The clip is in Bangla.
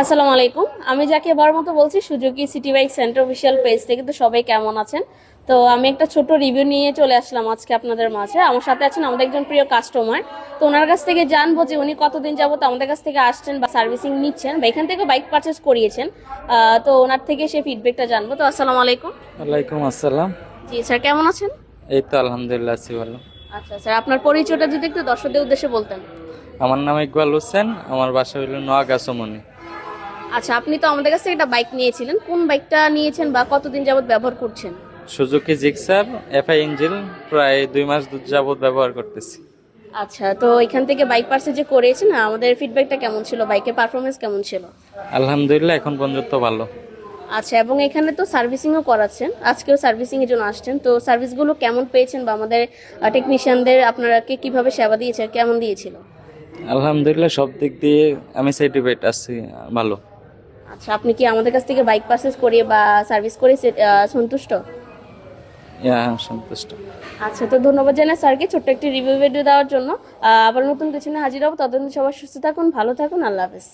আসসালামু আলাইকুম। আমি যাকে এবার মতো বলছি Suzuki city bike centre official page থেকে। তো সবাই কেমন আছেন? তো আমি একটা ছোট রিভিউ নিয়ে চলে আসলাম আজকে আপনাদের মাঝে। আমার সাথে আছেন আমাদের একজন প্রিয় কাস্টমার। তো ওনার কাছ থেকে জানবো যে উনি কতদিন যাবত আমাদের কাছ থেকে আসছেন বা সার্ভিসিং নিচ্ছেন বা এখান থেকে বাইক পারচেস করিয়েছেন। তো ওনার থেকে সেই ফিডব্যাকটা জানবো। তো আসসালামু আলাইকুম। ওয়ালাইকুম আসসালাম। জি স্যার, কেমন আছেন? এই তো আলহামদুলিল্লাহ আছি ভালো। আচ্ছা স্যার, আপনার পরিচয়টা যদি একটু দর্শকদের উদ্দেশ্যে বলতেন। আমার নাম ইকবাল হোসেন, আমার বাসা হইল নোয়াগাঁ চমনি। আচ্ছা, আপনি তো আমাদের কাছ থেকে একটা বাইক নিয়েছিলেন, কোন বাইকটা নিয়েছেন বা কতদিন যাবত ব্যবহার করছেন? সুজুকি জিক্সার এফআই ইঞ্জিন, প্রায় 2 মাস যাবত ব্যবহার করতেছি। আচ্ছা, তো এখান থেকে বাইক পার্সেল যে করেছেন আমাদের ফিডব্যাকটা কেমন ছিল, বাইকের পারফরমেন্স কেমন ছিল? আলহামদুলিল্লাহ এখন পর্যন্ত ভালো। আচ্ছা, এবং এখানে তো সার্ভিসিংও করাচ্ছেন, আজকেও সার্ভিসিং এর জন্য আসছেন, তো সার্ভিসগুলো কেমন পেয়েছেন বা আমাদের টেকনিশিয়ানদের আপনারাকে কিভাবে সেবা দিয়েছে, কেমন দিয়েছিল? আলহামদুলিল্লাহ সব দিক দিয়ে আমি সার্টিফাইড আছি, ভালো। আচ্ছা, আপনি কি আমাদের কাছ থেকে বাইক পার্সেস করিয়ে বা সার্ভিস করে সন্তুষ্ট? সন্তুষ্ট। আচ্ছা, তো ধন্যবাদ জানাই স্যারকে ছোট্ট একটি রিভিউ ভিডিও দেওয়ার জন্য। আবার নতুন কিছু নিয়ে হাজির হবো, ততদিন সবাই সুস্থ থাকুন, ভালো থাকুন, আল্লাহ হাফেজ।